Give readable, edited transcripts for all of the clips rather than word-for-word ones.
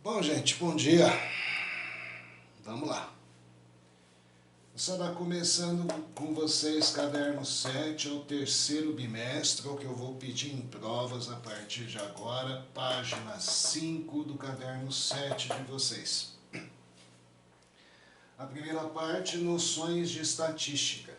Bom, gente, bom dia. Vamos lá. Vou estar começando com vocês caderno 7, é o terceiro bimestre, o que eu vou pedir em provas a partir de agora, página 5 do caderno 7 de vocês. A primeira parte, noções de estatística.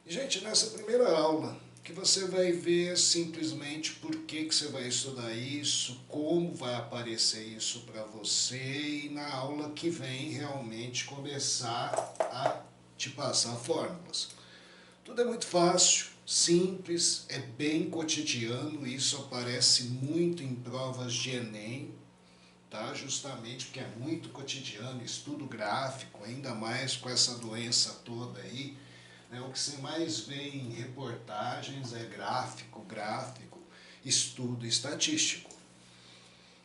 E, gente, nessa primeira aula, que você vai ver simplesmente por que você vai estudar isso, como vai aparecer isso para você, e na aula que vem realmente começar a te passar fórmulas. Tudo é muito fácil, simples, é bem cotidiano, isso aparece muito em provas de Enem, tá? Justamente porque é muito cotidiano, estudo gráfico, ainda mais com essa doença toda aí. O que você mais vê em reportagens é gráfico, estudo estatístico.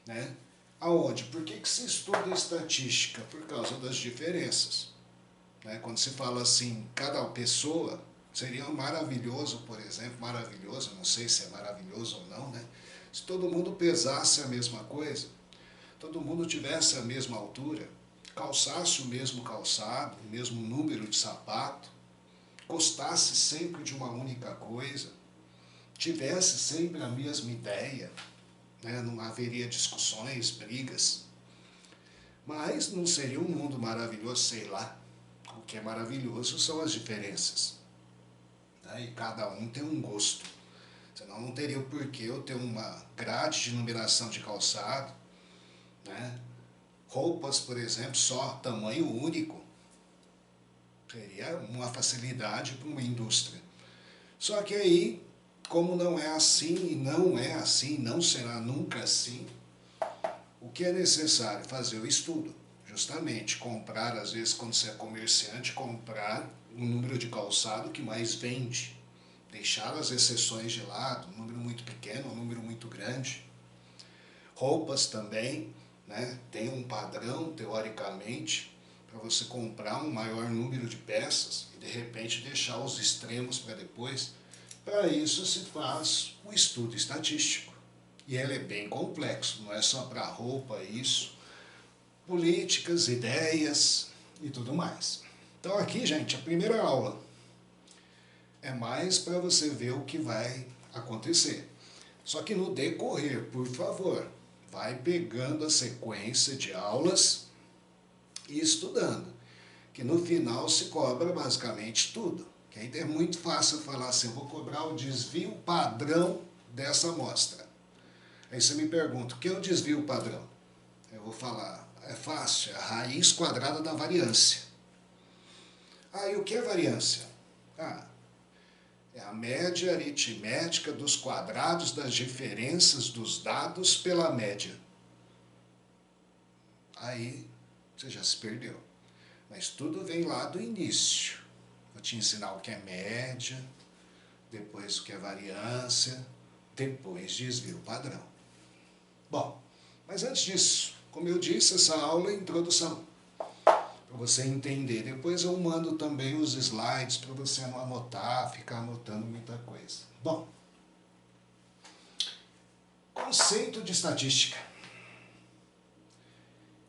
Né? Aonde? Por que se estuda estatística? Por causa das diferenças. Né? Quando se fala assim, cada pessoa, seria maravilhoso, por exemplo, maravilhoso, não sei se é maravilhoso ou não, né? Se todo mundo pesasse a mesma coisa, todo mundo tivesse a mesma altura, calçasse o mesmo calçado, o mesmo número de sapato, gostasse sempre de uma única coisa, tivesse sempre a mesma ideia, né? Não haveria discussões, brigas, mas não seria um mundo maravilhoso, sei lá. O que é maravilhoso são as diferenças, né? E cada um tem um gosto, senão não teria o porquê eu ter uma grade de numeração de calçado, né? Roupas, por exemplo, só tamanho único. Seria uma facilidade para uma indústria. Só que aí, como não é assim, não será nunca assim, o que é necessário? Fazer o estudo. Justamente, comprar, às vezes, quando você é comerciante, comprar um número de calçado que mais vende. Deixar as exceções de lado, um número muito pequeno, um número muito grande. Roupas também, né? Tem um padrão, teoricamente, para você comprar um maior número de peças e de repente deixar os extremos para depois. Para isso se faz o estudo estatístico. E ele é bem complexo, não é só para roupa, isso. Políticas, ideias e tudo mais. Então aqui, gente, a primeira aula é mais para você ver o que vai acontecer. Só que no decorrer, por favor, vai pegando a sequência de aulas e estudando, que no final se cobra basicamente tudo. Que aí é muito fácil falar assim, eu vou cobrar o desvio padrão dessa amostra. Aí você me pergunta, o que é o desvio padrão? Eu vou falar, é fácil, é a raiz quadrada da variância. Ah, e o que é variância? É a média aritmética dos quadrados das diferenças dos dados pela média. Aí você já se perdeu. Mas tudo vem lá do início. Vou te ensinar o que é média, depois o que é variância, depois desvio padrão. Bom, mas antes disso, como eu disse, essa aula é introdução, para você entender. Depois eu mando também os slides para você não anotar, ficar anotando muita coisa. Bom, conceito de estatística.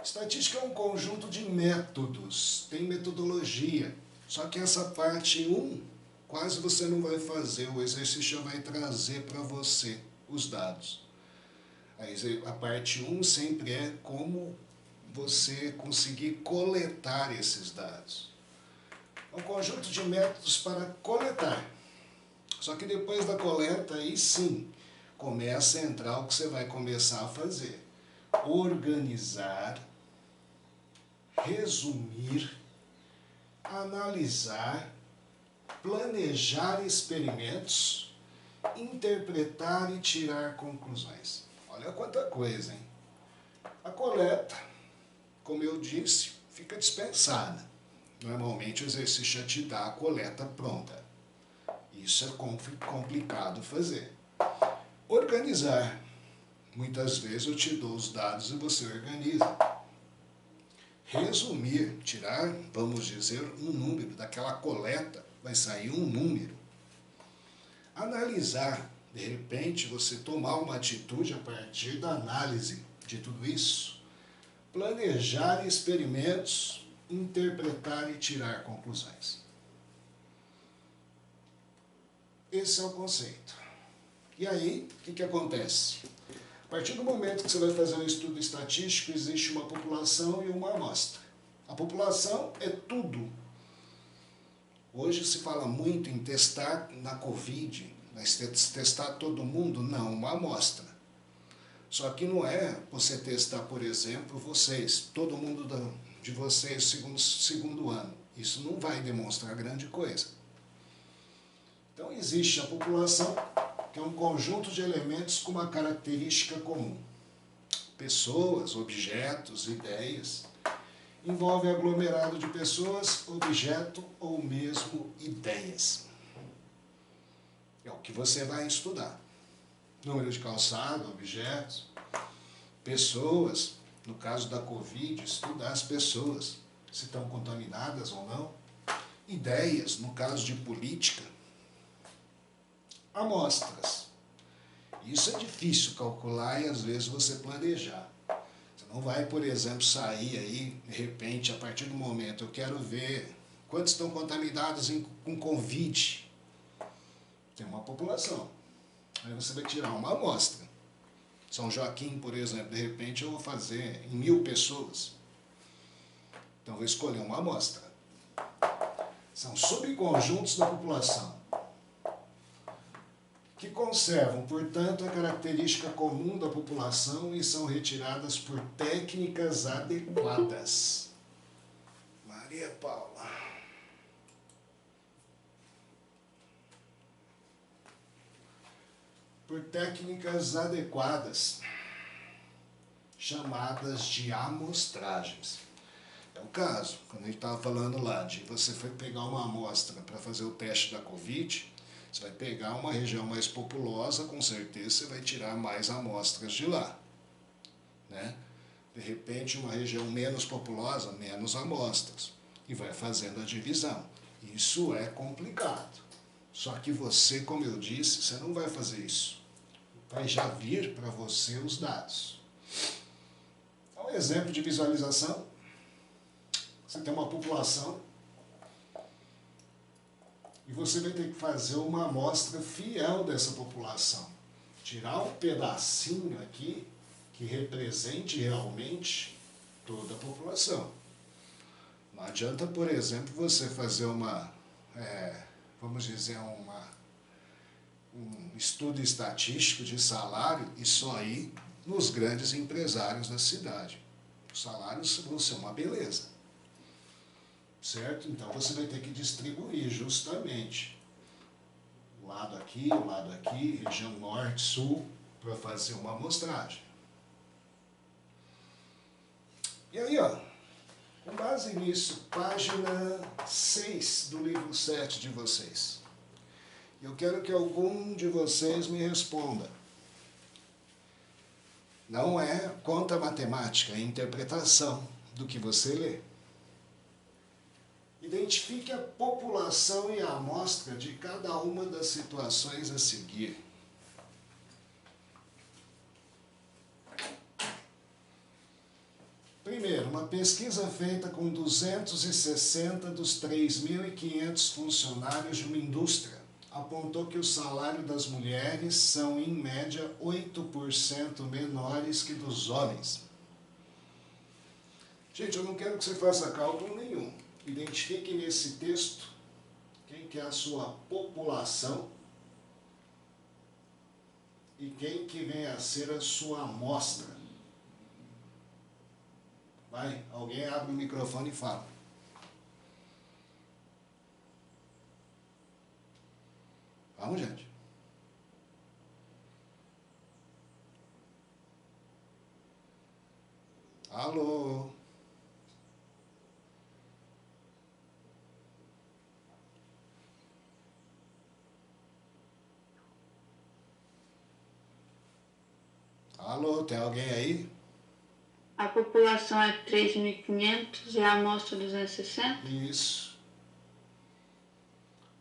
Estatística é um conjunto de métodos, tem metodologia. Só que essa parte 1, quase você não vai fazer, o exercício já vai trazer para você os dados. A parte 1 sempre é como você conseguir coletar esses dados. É um conjunto de métodos para coletar. Só que depois da coleta, aí sim, começa a entrar o que você vai começar a fazer. Organizar, resumir, analisar, planejar experimentos, interpretar e tirar conclusões. Olha quanta coisa, hein? A coleta, como eu disse, fica dispensada. Normalmente o exercício já te dá a coleta pronta. Isso é complicado fazer. Organizar. Muitas vezes eu te dou os dados e você organiza. Resumir, tirar, vamos dizer, um número. Daquela coleta vai sair um número. Analisar, de repente você tomar uma atitude a partir da análise de tudo isso? Planejar experimentos, interpretar e tirar conclusões. Esse é o conceito. E aí, o que acontece? A partir do momento que você vai fazer um estudo estatístico, existe uma população e uma amostra. A população é tudo. Hoje se fala muito em testar na Covid, mas testar todo mundo? Não, uma amostra. Só que não é você testar, por exemplo, vocês, todo mundo de vocês segundo ano. Isso não vai demonstrar grande coisa. Então existe a população, que é um conjunto de elementos com uma característica comum. Pessoas, objetos, ideias. Envolve aglomerado de pessoas, objeto ou mesmo ideias. É o que você vai estudar. Número de calçado, objetos, pessoas. No caso da Covid, estudar as pessoas, se estão contaminadas ou não. Ideias, no caso de política. Amostras. Isso é difícil calcular e às vezes você planejar. Você não vai, por exemplo, sair aí, de repente, a partir do momento, eu quero ver quantos estão contaminados com Covid. Tem uma população. Aí você vai tirar uma amostra. São Joaquim, por exemplo, de repente eu vou fazer em 1000 pessoas. Então eu vou escolher uma amostra. São subconjuntos da população, que conservam, portanto, a característica comum da população e são retiradas por técnicas adequadas. Maria Paula. Por técnicas adequadas, chamadas de amostragens. É o caso, quando a gente estava falando lá de você foi pegar uma amostra para fazer o teste da Covid, você vai pegar uma região mais populosa, com certeza você vai tirar mais amostras de lá, né? De repente, uma região menos populosa, menos amostras, e vai fazendo a divisão. Isso é complicado. Só que você, como eu disse, você não vai fazer isso. Vai já vir para você os dados. Um exemplo de visualização. Você tem uma população e você vai ter que fazer uma amostra fiel dessa população. Tirar um pedacinho aqui que represente realmente toda a população. Não adianta, por exemplo, você fazer vamos dizer, um estudo estatístico de salário e só ir nos grandes empresários da cidade. Os salários vão ser uma beleza. Certo? Então você vai ter que distribuir justamente o lado aqui, região norte, sul, para fazer uma amostragem. E aí, ó, com base nisso, página 6 do livro 7 de vocês. Eu quero que algum de vocês me responda. Não é conta matemática, é interpretação do que você lê. Identifique a população e a amostra de cada uma das situações a seguir. Primeiro, uma pesquisa feita com 260 dos 3.500 funcionários de uma indústria apontou que o salário das mulheres são, em média, 8% menores que dos homens. Gente, eu não quero que você faça cálculo nenhum. Identifique nesse texto quem que é a sua população e quem que vem a ser a sua amostra. Vai, alguém abre o microfone e fala. Vamos, gente. Alô? Alô, tem alguém aí? A população é 3.500 e a amostra 260? Isso.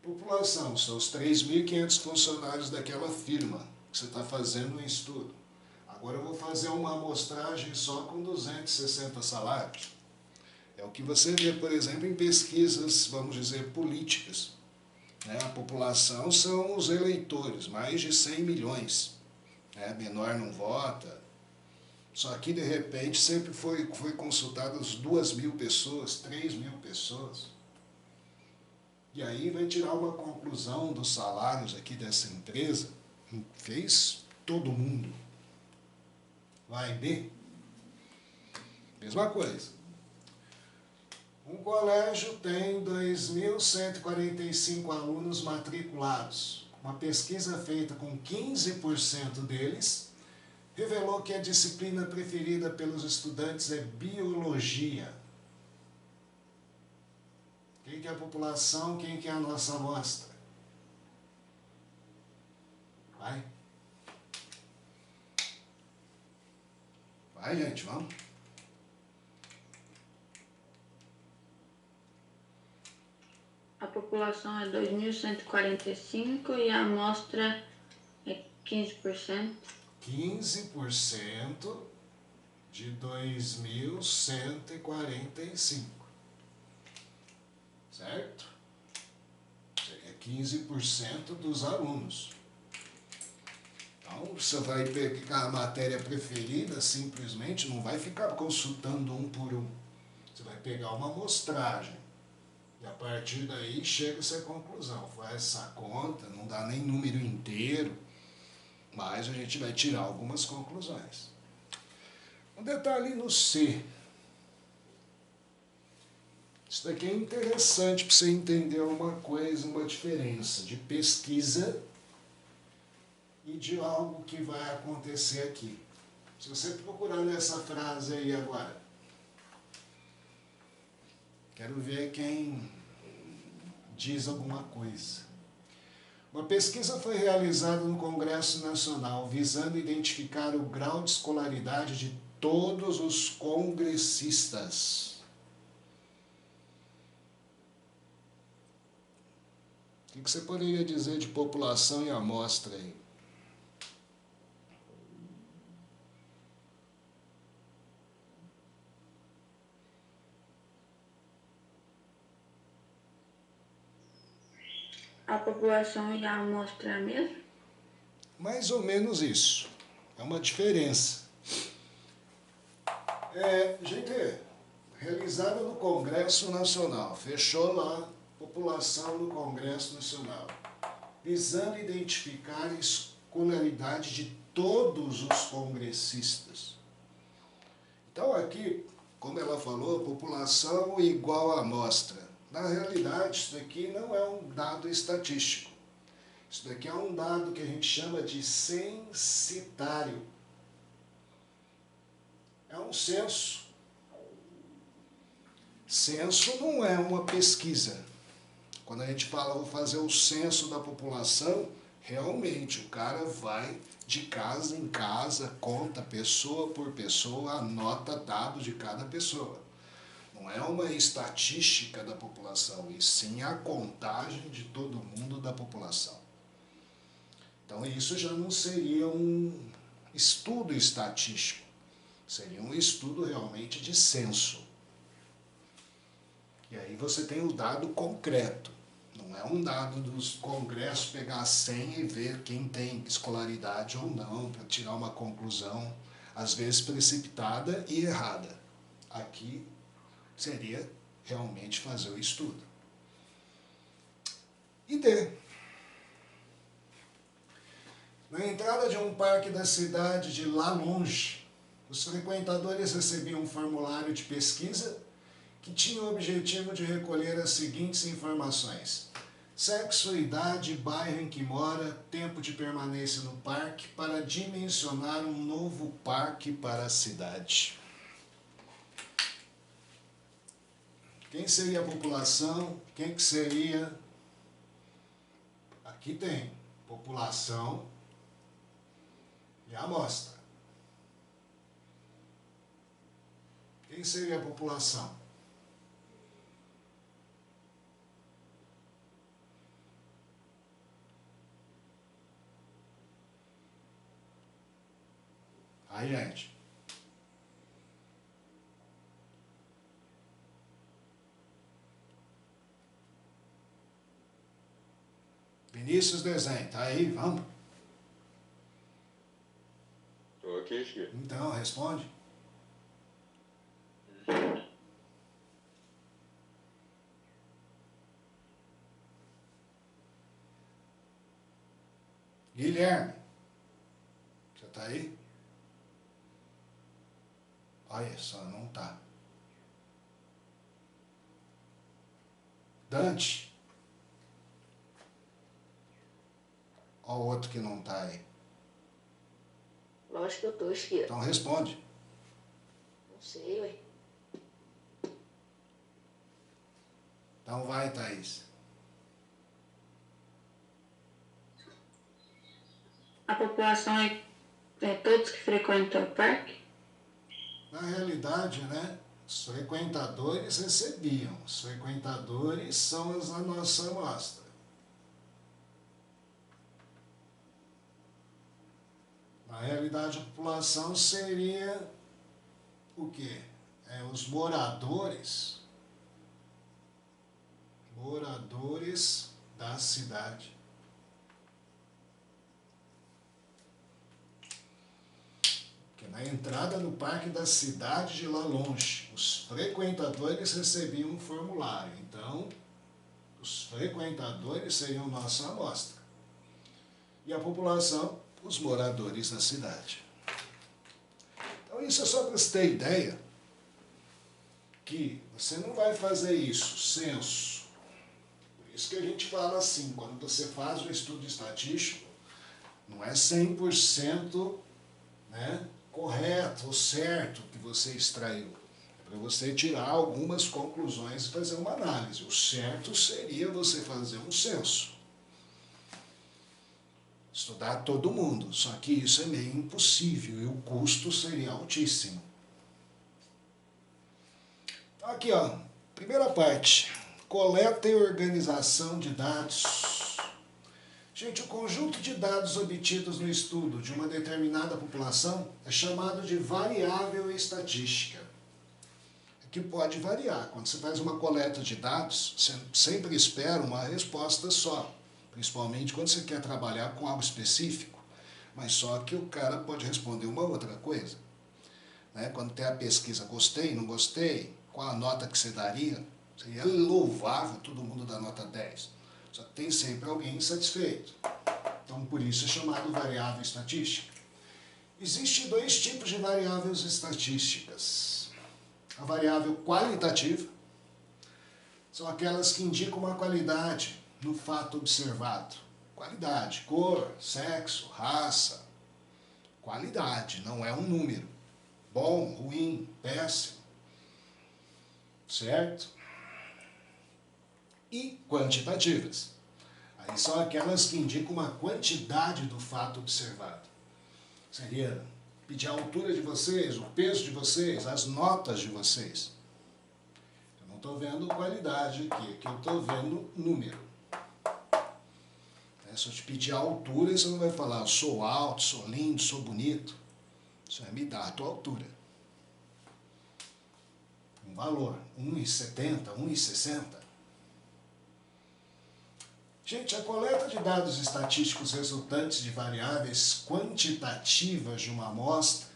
População, são os 3.500 funcionários daquela firma que você está fazendo um estudo. A Agora eu vou fazer uma amostragem só com 260 salários. É o que você vê, por exemplo, em pesquisas, vamos dizer, políticas. A população são os eleitores, mais de 100 milhões. Menor não vota. Só que, de repente, sempre foi consultadas 2.000 pessoas, 3.000 pessoas. E aí vai tirar uma conclusão dos salários aqui dessa empresa. Fez todo mundo. Vai ver. Mesma coisa. Um colégio tem 2.145 alunos matriculados. Uma pesquisa feita com 15% deles revelou que a disciplina preferida pelos estudantes é biologia. Quem que é a população, quem que é a nossa amostra? Vai. Vai, gente, vamos. A população é 2.145 e a amostra é 15%. 15% de 2.145. Certo? Seria 15% dos alunos. Então, você vai pegar a matéria preferida, simplesmente não vai ficar consultando um por um. Você vai pegar uma amostragem. E a partir daí chega-se à conclusão. Faz essa conta, não dá nem número inteiro, mas a gente vai tirar algumas conclusões. Um detalhe no C. Isso daqui é interessante para você entender uma coisa, uma diferença de pesquisa e de algo que vai acontecer aqui. Se você procurar nessa frase aí agora, quero ver quem diz alguma coisa. Uma pesquisa foi realizada no Congresso Nacional visando identificar o grau de escolaridade de todos os congressistas. O que você poderia dizer de população e amostra aí? A população e a amostra é a mesma? Mais ou menos isso. É uma diferença. Gente, realizada no Congresso Nacional. Fechou lá, população no Congresso Nacional. Visando identificar a escolaridade de todos os congressistas. Então aqui, como ela falou, população igual a amostra. Na realidade, isso daqui não é um dado estatístico. Isso daqui é um dado que a gente chama de censitário. É um censo. Censo não é uma pesquisa. Quando a gente fala, vou fazer o censo da população, realmente o cara vai de casa em casa, conta pessoa por pessoa, anota dados de cada pessoa. Não é uma estatística da população, e sim a contagem de todo mundo da população. Então isso já não seria um estudo estatístico, seria um estudo realmente de censo. E aí você tem o dado concreto, não é um dado dos congressos pegar a senha e ver quem tem escolaridade ou não, para tirar uma conclusão, às vezes precipitada e errada. Aqui seria realmente fazer o estudo. E D. Na entrada de um parque da cidade de lá longe, os frequentadores recebiam um formulário de pesquisa que tinha o objetivo de recolher as seguintes informações: sexo, idade, bairro em que mora, tempo de permanência no parque, para dimensionar um novo parque para a cidade. Quem seria a população? Quem que seria? Aqui tem população e amostra. Quem seria a população? Aí, gente. Vinícius Desenho, tá aí? Vamos? Tô aqui, Chico. Então, responde. Guilherme, você tá aí? Olha só, não tá. Dante. Olha o outro que não tá aí. Lógico que eu tô, Chico. Então responde. Não sei, ué. Então vai, Thaís. A população é todos que frequentam o parque? Na realidade, né, os frequentadores recebiam. Os frequentadores são a nossa amostra. Na realidade, a população seria o quê? Os moradores da cidade. Porque na entrada no parque da cidade de lá longe, os frequentadores recebiam um formulário. Então, os frequentadores seriam nossa amostra. E a população, os moradores da cidade. Então, isso é só para você ter ideia que você não vai fazer isso, censo. Por isso que a gente fala assim, quando você faz o estudo estatístico, não é 100%, né, correto ou certo que você extraiu. É para você tirar algumas conclusões e fazer uma análise. O certo seria você fazer um censo. Estudar todo mundo, só que isso é meio impossível e o custo seria altíssimo. Aqui, ó, primeira parte, coleta e organização de dados. Gente, o conjunto de dados obtidos no estudo de uma determinada população é chamado de variável estatística. Que pode variar. Quando você faz uma coleta de dados, você sempre espera uma resposta só. Principalmente quando você quer trabalhar com algo específico. Mas só que o cara pode responder uma outra coisa. Né? Quando tem a pesquisa gostei, não gostei, qual a nota que você daria? Seria louvável todo mundo dar nota 10. Só que tem sempre alguém insatisfeito. Então, por isso é chamado variável estatística. Existem dois tipos de variáveis estatísticas. A variável qualitativa são aquelas que indicam uma qualidade no fato observado. Qualidade, cor, sexo, raça. Qualidade, não é um número. Bom, ruim, péssimo. Certo? E quantitativas. Aí são aquelas que indicam uma quantidade do fato observado. Seria pedir a altura de vocês, o peso de vocês, as notas de vocês. Eu não estou vendo qualidade aqui eu estou vendo número. Se eu te pedir a altura, você não vai falar, eu sou alto, sou lindo, sou bonito. Você vai me dar a tua altura. Um valor, 1,70, 1,60. Gente, a coleta de dados estatísticos resultantes de variáveis quantitativas de uma amostra,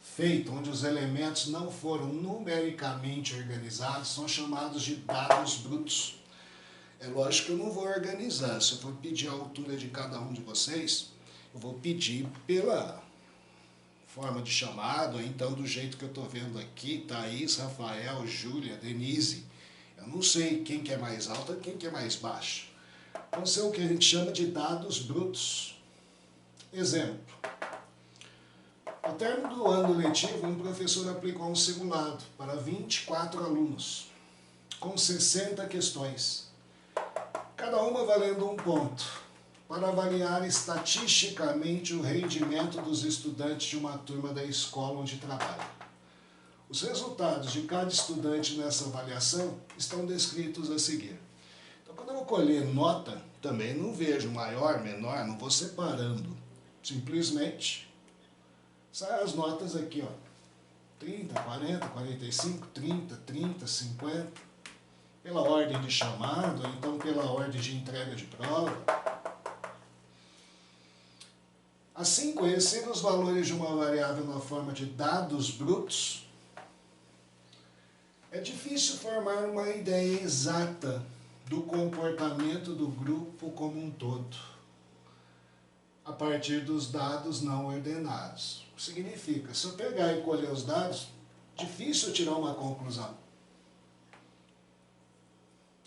feita onde os elementos não foram numericamente organizados, são chamados de dados brutos. É lógico que eu não vou organizar. Se eu for pedir a altura de cada um de vocês, eu vou pedir pela forma de chamado, ou então do jeito que eu estou vendo aqui, Thaís, Rafael, Júlia, Denise. Eu não sei quem que é mais alto e quem que é mais baixo. Vão ser o que a gente chama de dados brutos. Exemplo. Ao término do ano letivo, um professor aplicou um simulado para 24 alunos, com 60 questões, cada uma valendo um ponto, para avaliar estatisticamente o rendimento dos estudantes de uma turma da escola onde trabalha. Os resultados de cada estudante nessa avaliação estão descritos a seguir. Então, quando eu vou colher nota, também não vejo maior, menor, não vou separando. Simplesmente, Saem as notas aqui, ó. 30, 40, 45, 30, 30, 50. Pela ordem de chamado, ou então pela ordem de entrega de prova. Assim, conhecendo os valores de uma variável na forma de dados brutos, é difícil formar uma ideia exata do comportamento do grupo como um todo, a partir dos dados não ordenados. O que significa, se eu pegar e colher os dados, difícil tirar uma conclusão.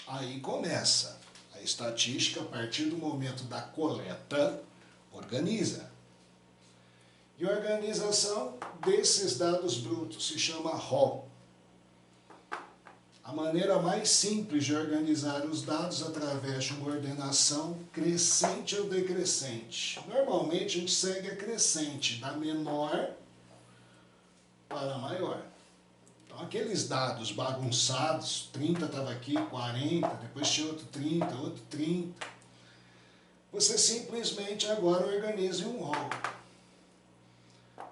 Aí começa a estatística, a partir do momento da coleta, organiza. E a organização desses dados brutos se chama RAW. A maneira mais simples de organizar os dados através de uma ordenação crescente ou decrescente. Normalmente a gente segue a crescente, da menor para a maior. Então aqueles dados bagunçados, 30 estava aqui, 40, depois tinha outro 30, outro 30. Você simplesmente agora organiza em um RAW.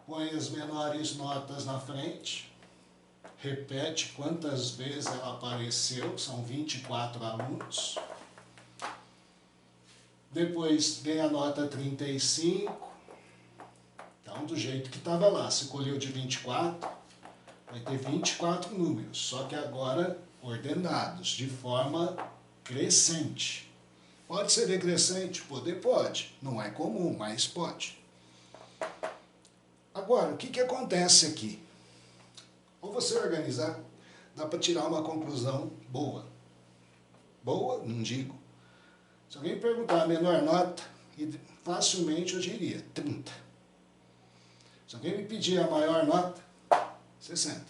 Põe as menores notas na frente, repete quantas vezes ela apareceu, são 24 alunos. Depois vem a nota 35, então do jeito que estava lá, se colheu de 24, vai ter 24 números, só que agora ordenados, de forma crescente. Pode ser decrescente? Poder pode, não é comum, mas pode. Agora, o que acontece aqui? Ou você organizar, dá para tirar uma conclusão boa. Boa, não digo. Se alguém perguntar a menor nota, facilmente eu diria 30. Se alguém me pedir a maior nota, 60.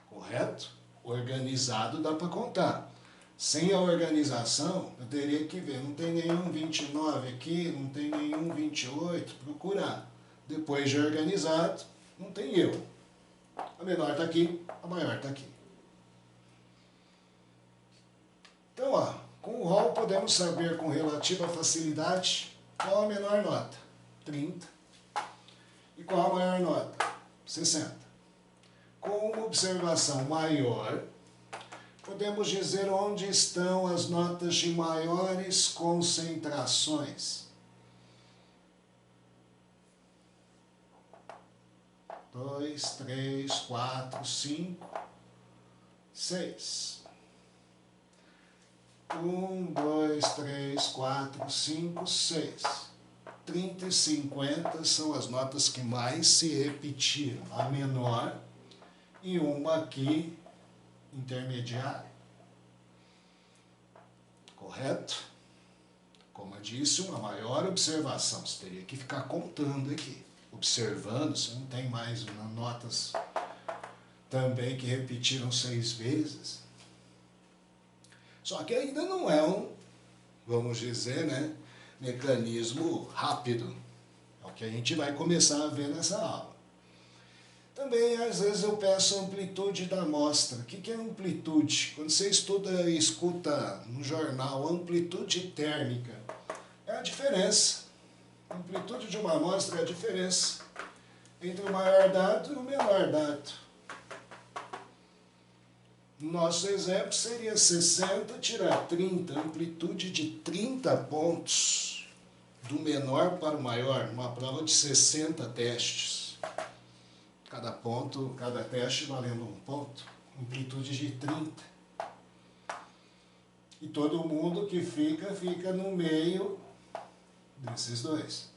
Correto? Organizado dá para contar. Sem a organização, eu teria que ver, não tem nenhum 29 aqui, não tem nenhum 28, procurar. Depois de organizado, não tem erro. A menor está aqui, a maior está aqui. Então, ó, com o RAW podemos saber com relativa facilidade qual a menor nota, 30, e qual a maior nota, 60. Com uma observação maior, podemos dizer onde estão as notas de maiores concentrações. 2, 3, 4, 5, 6. 1, 2, 3, 4, 5, 6. 30 e 50 são as notas que mais se repetiram. A menor e uma aqui intermediária. Correto? Como eu disse, uma maior observação. Você teria que ficar contando aqui. Observando, você não tem mais notas também que repetiram 6 vezes. Só que ainda não é um, vamos dizer, né, mecanismo rápido. É o que a gente vai começar a ver nessa aula. Também, às vezes, eu peço a amplitude da amostra. O que é amplitude? Quando você escuta no jornal amplitude térmica, é a diferença. A amplitude de uma amostra é a diferença entre o maior dado e o menor dado. Nosso exemplo seria 60 tirar 30, amplitude de 30 pontos do menor para o maior, numa prova de 60 testes. Cada ponto, cada teste valendo um ponto, amplitude de 30. E todo mundo que fica no meio desses dois.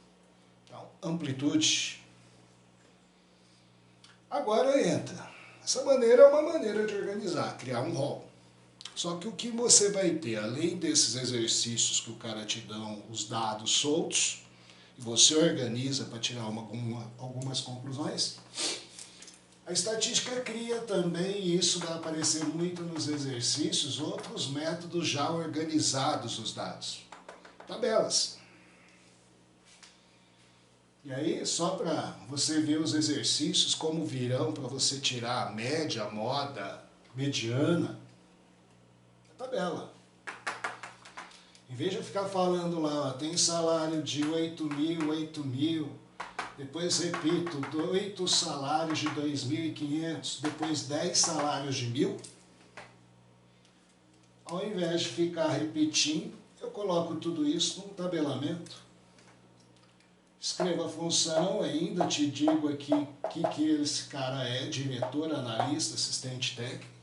Então, amplitude. Agora entra. Essa maneira é uma maneira de organizar, criar um RAW. Só que o que você vai ter, além desses exercícios que o cara te dão os dados soltos, e você organiza para tirar algumas conclusões, a estatística cria também, e isso vai aparecer muito nos exercícios, outros métodos já organizados os dados. Tabelas. E aí, só para você ver os exercícios, como virão para você tirar a média, a moda, mediana, a tabela. Em vez de eu ficar falando lá, ó, tem salário de 8.000, depois repito, 8 salários de 2.500, depois 10 salários de 1.000, ao invés de ficar repetindo, eu coloco tudo isso num tabelamento. Escrevo a função, ainda te digo aqui que esse cara é, diretor, analista, assistente técnico.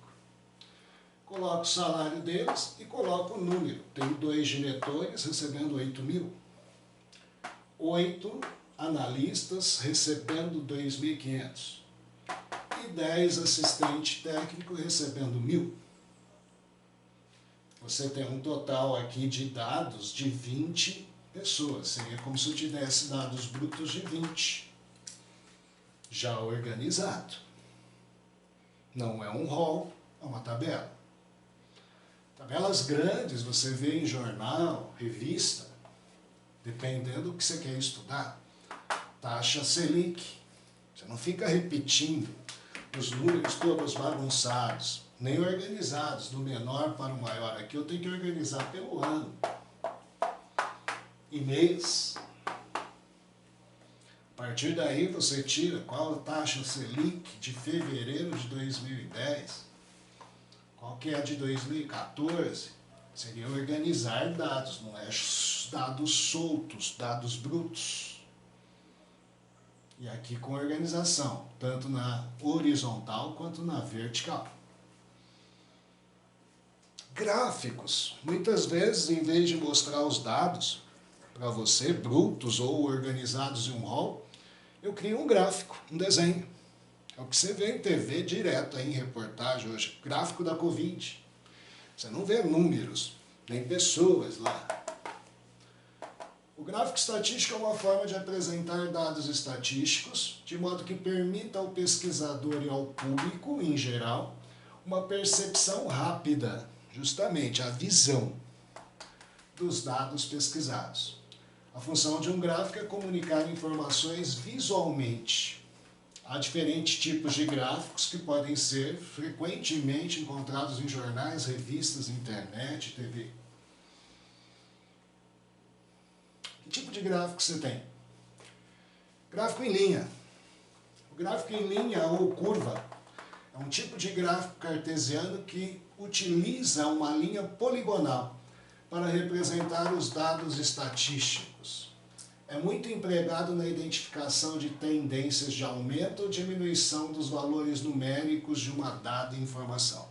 Coloco o salário deles e coloco o número. Tenho 2 diretores recebendo 8.000. 8 analistas recebendo 2.500. E 10 assistentes técnicos recebendo 1.000. Você tem um total aqui de dados de 20 pessoas. Seria como se eu tivesse dados brutos de 20. Já organizado. Não é um rol, é uma tabela. Tabelas grandes você vê em jornal, revista, dependendo do que você quer estudar. Taxa Selic. Você não fica repetindo os números todos bagunçados, nem organizados, do menor para o maior. Aqui eu tenho que organizar pelo ano e mês. A partir daí você tira qual a taxa Selic de fevereiro de 2010. Qual que é a de 2014? Seria organizar dados, não é dados soltos, dados brutos. E aqui com organização, tanto na horizontal quanto na vertical. Gráficos. Muitas vezes, em vez de mostrar os dados para você, brutos ou organizados em um rol, eu crio um gráfico, um desenho. É o que você vê em TV direto, aí, em reportagem hoje. Gráfico da Covid. Você não vê números, nem pessoas lá. O gráfico estatístico é uma forma de apresentar dados estatísticos, de modo que permita ao pesquisador e ao público, em geral, uma percepção rápida, justamente a visão dos dados pesquisados. A função de um gráfico é comunicar informações visualmente. Há diferentes tipos de gráficos que podem ser frequentemente encontrados em jornais, revistas, internet, TV. Que tipo de gráfico você tem? Gráfico em linha. O gráfico em linha ou curva é um tipo de gráfico cartesiano que utiliza uma linha poligonal para representar os dados estatísticos. É muito empregado na identificação de tendências de aumento ou diminuição dos valores numéricos de uma dada informação.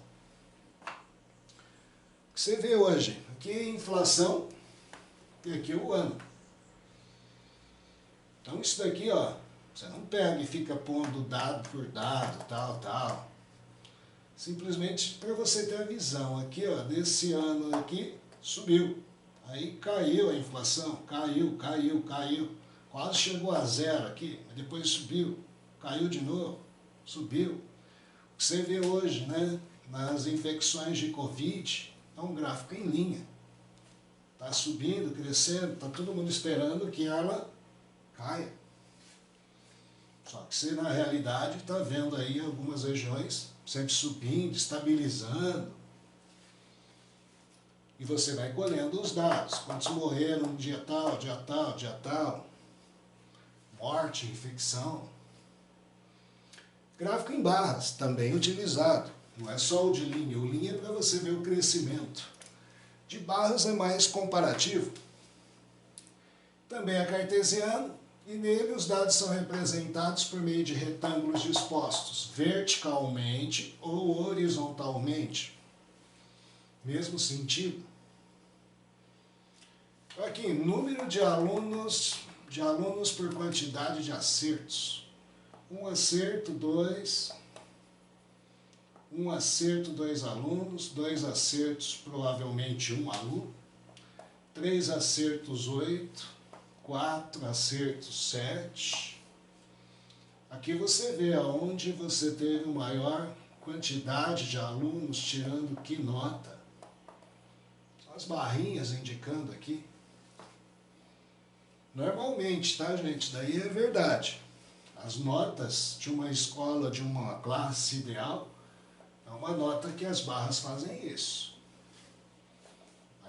O que você vê hoje? Aqui é a inflação e aqui é o ano. Então isso daqui, ó, você não pega e fica pondo dado por dado, tal. Simplesmente para você ter a visão. Aqui, ó, desse ano aqui, subiu. Aí caiu a inflação, caiu. Quase chegou a zero aqui, mas depois subiu. Caiu de novo, subiu. O que você vê hoje, né, nas infecções de Covid, é um gráfico em linha. Está subindo, crescendo, está todo mundo esperando que ela caia. Só que você, na realidade, está vendo aí algumas regiões sempre subindo, estabilizando. E você vai colhendo os dados. Quantos morreram no dia tal, dia tal. Morte, infecção. Gráfico em barras, também utilizado. Não é só o de linha. O linha é para você ver o crescimento. De barras é mais comparativo. Também é cartesiano. E nele os dados são representados por meio de retângulos dispostos verticalmente ou horizontalmente. Mesmo sentido. Aqui, número de alunos por quantidade de acertos. Um acerto, 2. Um acerto, 2 alunos. 2 acertos, provavelmente 1 aluno. 3 acertos, 8. 4 acertos, 7. Aqui você vê aonde você teve maior quantidade de alunos tirando que nota. As barrinhas indicando aqui. Normalmente, tá, gente? Daí é verdade. As notas de uma escola, de uma classe ideal, é uma nota que as barras fazem isso.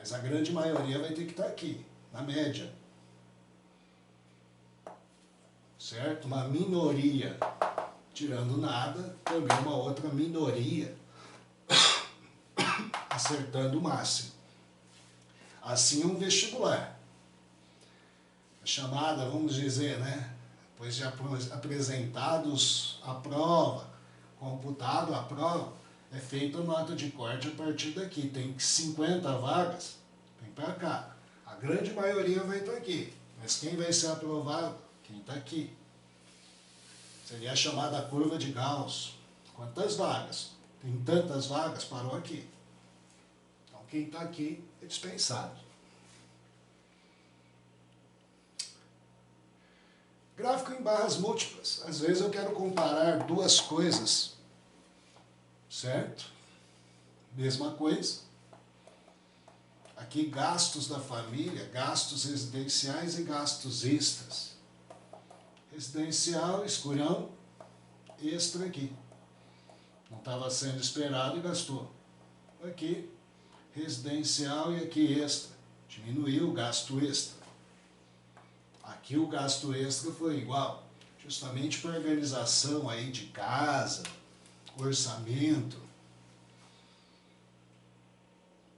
Mas a grande maioria vai ter que estar aqui, na média. Certo? Uma minoria, tirando nada, também uma outra minoria, acertando o máximo. Assim é um vestibular. A chamada, vamos dizer, né? Depois de apresentados a prova, computado a prova, é feita a nota de corte a partir daqui. Tem 50 vagas, vem para cá. A grande maioria vai estar aqui. Mas quem vai ser aprovado? Quem está aqui. Seria a chamada curva de Gauss. Quantas vagas? Tem tantas vagas, parou aqui. Então quem está aqui é dispensado. Gráfico em barras múltiplas. Às vezes eu quero comparar duas coisas. Certo? Mesma coisa. Aqui gastos da família, gastos residenciais e gastos extras. Residencial, escurão, extra aqui. Não estava sendo esperado e gastou. Aqui, residencial e aqui extra. Diminuiu o gasto extra. Aqui o gasto extra foi igual. Justamente para organização aí de casa, orçamento.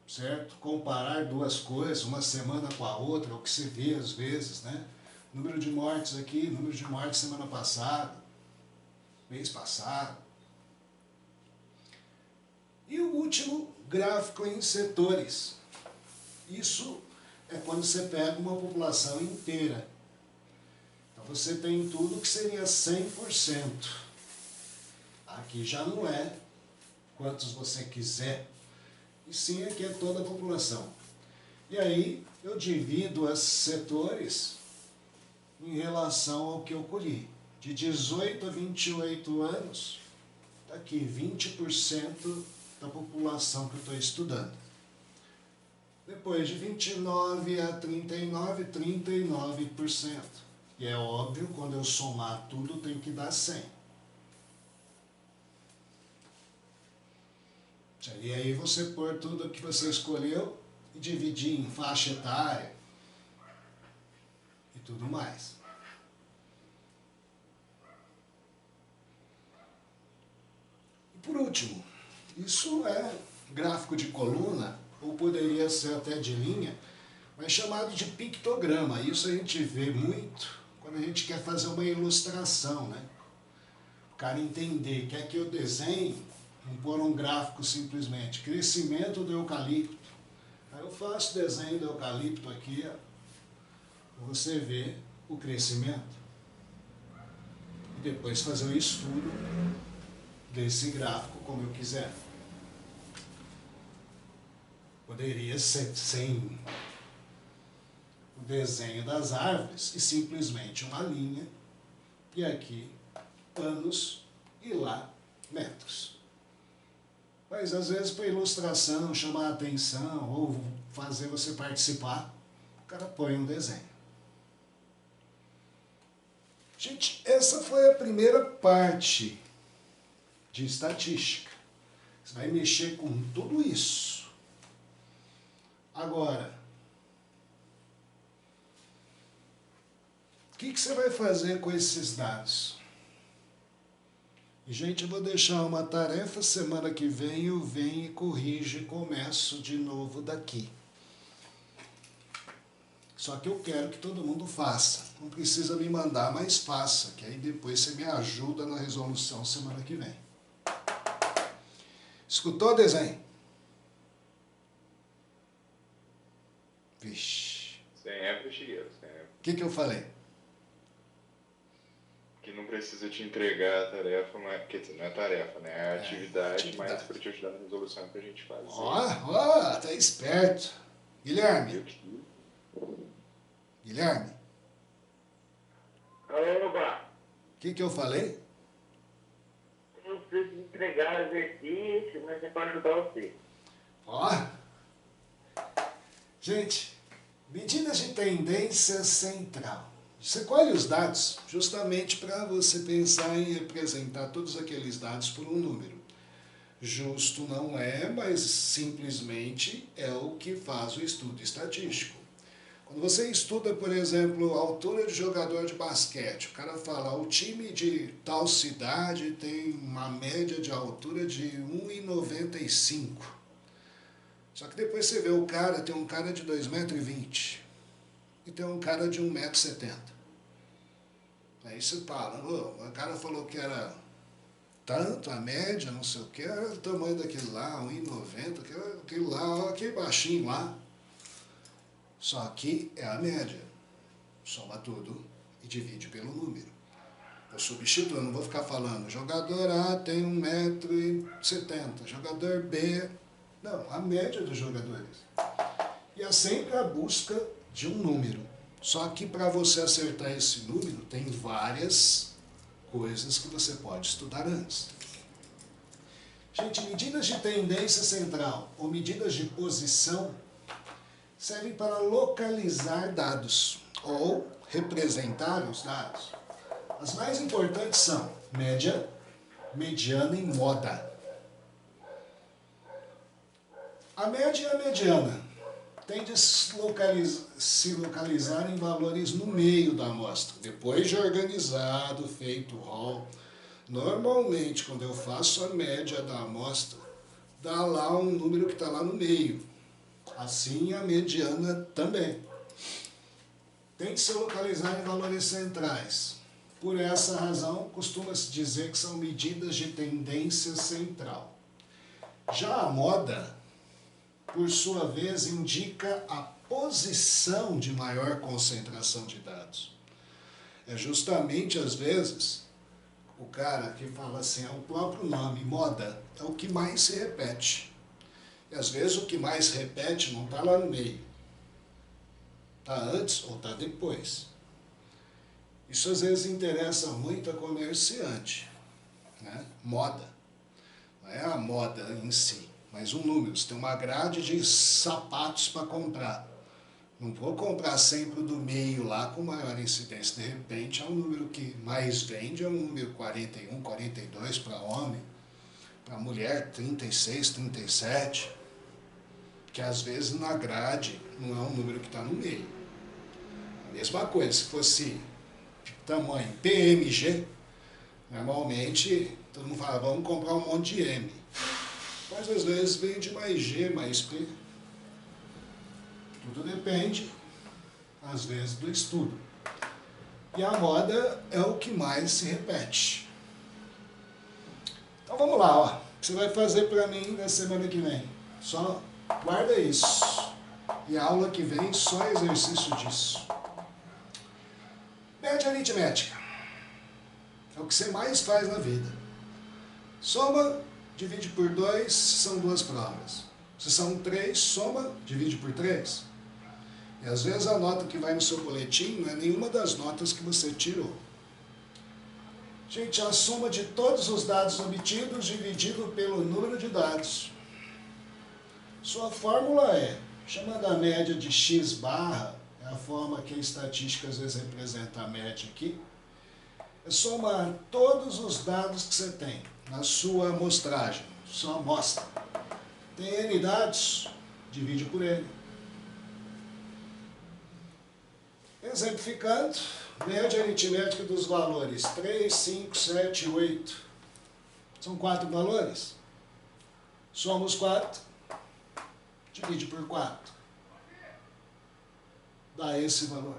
Certo? Comparar duas coisas, uma semana com a outra, o que se vê às vezes, né? Número de mortes aqui, número de mortes semana passada, mês passado. E o último, gráfico em setores. Isso é quando você pega uma população inteira. Então você tem tudo que seria 100%. Aqui já não é quantos você quiser. E sim, aqui é toda a população. E aí eu divido esses setores em relação ao que eu colhi. De 18 a 28 anos, está aqui 20% da população que eu estou estudando. Depois de 29 a 39, 39%. E é óbvio, quando eu somar tudo, tem que dar 100. E aí você pôr tudo que você escolheu e dividir em faixa etária e tudo mais. E por último, isso é gráfico de coluna, ou poderia ser até de linha, mas chamado de pictograma. Isso a gente vê muito quando a gente quer fazer uma ilustração, né? O cara entender, quer que eu desenhe, não pôr um gráfico simplesmente, crescimento do eucalipto. Aí eu faço desenho do eucalipto aqui, ó, para você ver o crescimento. E depois fazer o estudo desse gráfico como eu quiser. Poderia ser sem o desenho das árvores e simplesmente uma linha, e aqui anos e lá metros. Mas às vezes para ilustração, chamar a atenção ou fazer você participar, o cara põe um desenho. Gente, essa foi a primeira parte de estatística. Você vai mexer com tudo isso. Agora, o que você vai fazer com esses dados? E, gente, eu vou deixar uma tarefa, semana que vem eu venho e corrijo e começo de novo daqui. Só que eu quero que todo mundo faça. Não precisa me mandar, mas faça, que aí depois você me ajuda na resolução semana que vem. Escutou o desenho? Vixe. Sempre, Shigeru, sempre. O que eu falei? Que não precisa te entregar a tarefa, mas, quer dizer, não é tarefa, né? É atividade, mas para te ajudar na resolução que a gente faz. Ó, tá esperto. Guilherme. Guilherme. Oba! O que eu falei? Eu não preciso entregar exercício, mas é para ajudar você. Ó. Gente, medidas de tendência central. Você colhe os dados justamente para você pensar em representar todos aqueles dados por um número. Justo não é, mas simplesmente é o que faz o estudo estatístico. Quando você estuda, por exemplo, a altura de jogador de basquete, o cara fala, o time de tal cidade tem uma média de altura de 1,95. Só que depois você vê o cara, tem um cara de 2,20 m e tem um cara de 1,70 m. Aí você fala, o cara falou que era tanto, a média, não sei o que, era o tamanho daquele lá, 1,90 m, aquele lá, aquele baixinho lá. Só que é a média. Soma tudo e divide pelo número. Eu substituo, eu não vou ficar falando, jogador A tem 1,70 m, jogador B... Não, a média dos jogadores. E é sempre a busca de um número. Só que para você acertar esse número, tem várias coisas que você pode estudar antes. Gente, medidas de tendência central ou medidas de posição servem para localizar dados ou representar os dados. As mais importantes são média, mediana e moda. A média e a mediana tendem a se localizar em valores no meio da amostra, depois de organizado, feito o rol. Normalmente, quando eu faço a média da amostra, dá lá um número que está lá no meio. Assim a mediana também. Tem que se localizar em valores centrais. Por essa razão, costuma-se dizer que são medidas de tendência central. Já a moda, por sua vez, indica a posição de maior concentração de dados. É justamente, às vezes, o cara que fala assim, é o próprio nome, moda, é o que mais se repete. E às vezes o que mais se repete não está lá no meio. Está antes ou está depois. Isso às vezes interessa muito a comerciante, né? Moda. Não é a moda em si, mas um número. Você tem uma grade de sapatos para comprar. Não vou comprar sempre o do meio lá com maior incidência. De repente é um número que mais vende, é um número 41, 42 para homem. Para mulher 36, 37. Que às vezes na grade não é um número que está no meio. A mesma coisa, se fosse tamanho PMG, normalmente todo mundo fala, vamos comprar um monte de M. Mas às vezes vende mais G, mais P. Tudo depende, às vezes, do estudo. E a moda é o que mais se repete. Então vamos lá, ó. Você vai fazer para mim na semana que vem. Só guarda isso. E a aula que vem, só exercício disso. Média aritmética. É o que você mais faz na vida. Soma, divide por 2, são duas provas. Se são 3, soma, divide por 3. E às vezes a nota que vai no seu boletim não é nenhuma das notas que você tirou. Gente, a soma de todos os dados obtidos dividido pelo número de dados. Sua fórmula é, chamada a média de x barra, é a forma que a estatística às vezes representa a média aqui, é somar todos os dados que você tem na sua amostragem, sua amostra. Tem n dados, divide por n. Exemplificando, média aritmética dos valores 3, 5, 7, 8. São 4 valores. Soma os 4, divide por 4. Dá esse valor.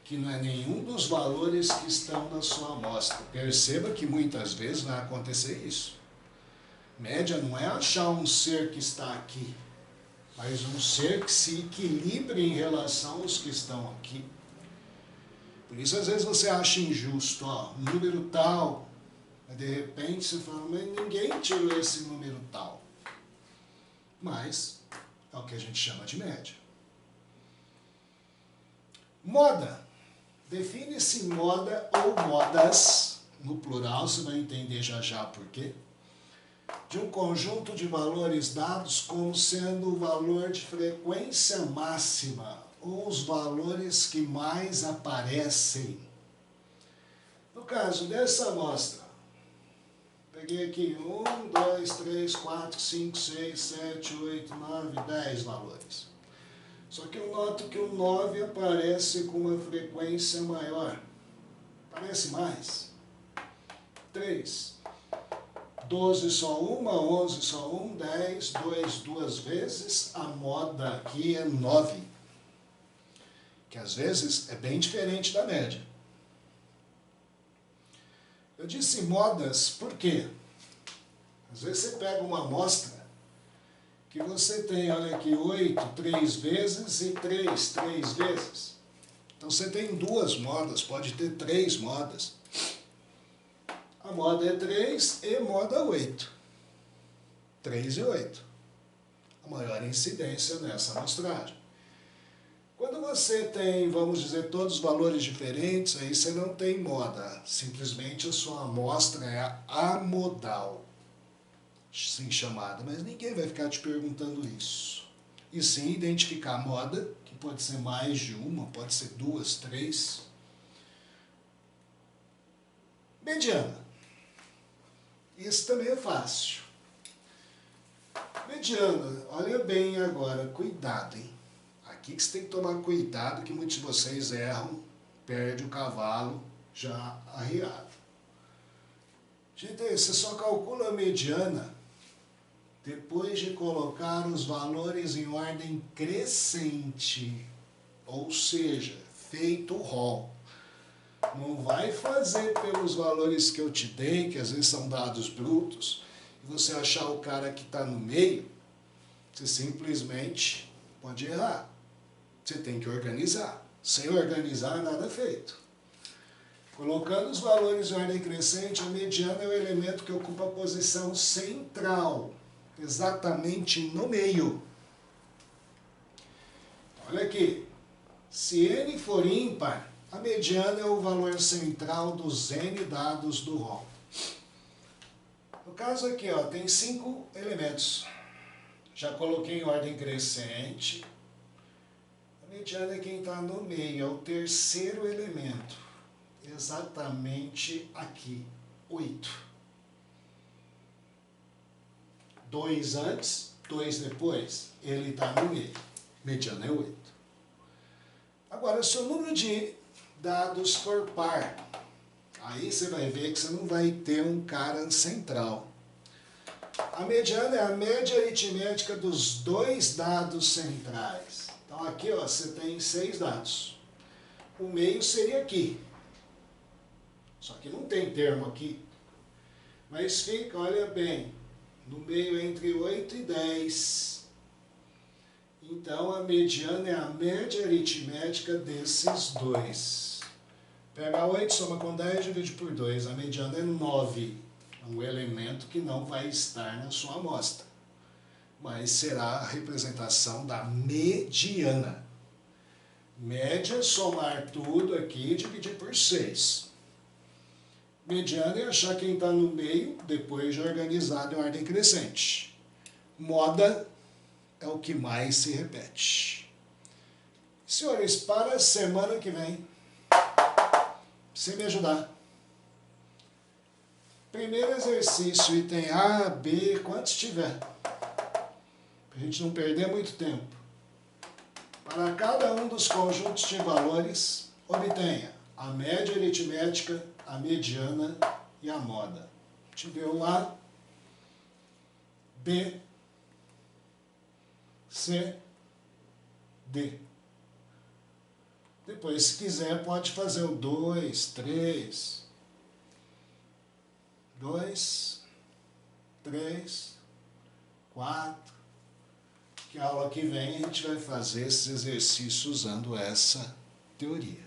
Que não é nenhum dos valores que estão na sua amostra. Perceba que muitas vezes vai acontecer isso. Média não é achar um ser que está aqui, mas um ser que se equilibre em relação aos que estão aqui. Por isso, às vezes, você acha injusto, ó, um número tal, mas de repente você fala, mas ninguém tirou esse número tal. Mas é o que a gente chama de média. Moda. Define-se moda ou modas, no plural, você vai entender já já por quê, de um conjunto de valores dados como sendo o valor de frequência máxima, ou os valores que mais aparecem. No caso dessa amostra, Peguei aqui 1, 2, 3, 4, 5, 6, 7, 8, 9, 10 valores. Só que eu noto que o 9 aparece com uma frequência maior. Parece mais. 3. 12 só uma, 11 só um, 10, 2 duas vezes. A moda aqui é 9. Que às vezes é bem diferente da média. Eu disse modas por quê? Às vezes você pega uma amostra que você tem, olha aqui, 8 3 vezes e 3 3 vezes. Então você tem duas modas, pode ter 3 modas. A moda é 3 e moda 8. 3 e 8. A maior incidência nessa amostragem. Quando você tem, vamos dizer, todos os valores diferentes, aí você não tem moda. Simplesmente a sua amostra é amodal. Sim, chamada, mas ninguém vai ficar te perguntando isso. E sim identificar a moda, que pode ser mais de uma, pode ser 2, 3. Mediana. Isso também é fácil. Mediana, olha bem agora, cuidado, hein? Aqui que você tem que tomar cuidado, que muitos de vocês erram, perde o cavalo já arriado. Gente, você só calcula a mediana depois de colocar os valores em ordem crescente, ou seja, feito o rol. Não vai fazer pelos valores que eu te dei, que às vezes são dados brutos, e você achar o cara que está no meio, você simplesmente pode errar. Você tem que organizar. Sem organizar, nada é feito. Colocando os valores em ordem crescente, a mediana é o elemento que ocupa a posição central, exatamente no meio. Olha aqui, se n for ímpar, a mediana é o valor central dos n dados do rol. No caso aqui, ó, tem 5 elementos. Já coloquei em ordem crescente. A mediana é quem está no meio, é o terceiro elemento. Exatamente aqui, 8. 2 antes, 2 depois, ele está no meio. Mediana é 8. Agora, se o número de dados for par, aí você vai ver que você não vai ter um cara central. A mediana é a média aritmética dos 2 dados centrais. Então aqui, ó, você tem 6 dados. O meio seria aqui. Só que não tem termo aqui. Mas fica, olha bem, no meio entre 8 e 10. Então a mediana é a média aritmética desses 2. Pega 8, soma com 10, divide por 2. A mediana é 9. É um elemento que não vai estar na sua amostra. Mas será a representação da mediana. Média, somar tudo aqui e dividir por 6. Mediana é achar quem está no meio, depois de organizado em ordem crescente. Moda é o que mais se repete. Senhores, para a semana que vem, você me ajudar. Primeiro exercício, item A, B, quantos tiver. Para a gente não perder muito tempo. Para cada um dos conjuntos de valores, obtenha a média aritmética, a mediana e a moda. Tive o A, B, C, D. Depois, se quiser, pode fazer o 2, 3, 2, 3, 4. Que a aula que vem a gente vai fazer esses exercícios usando essa teoria.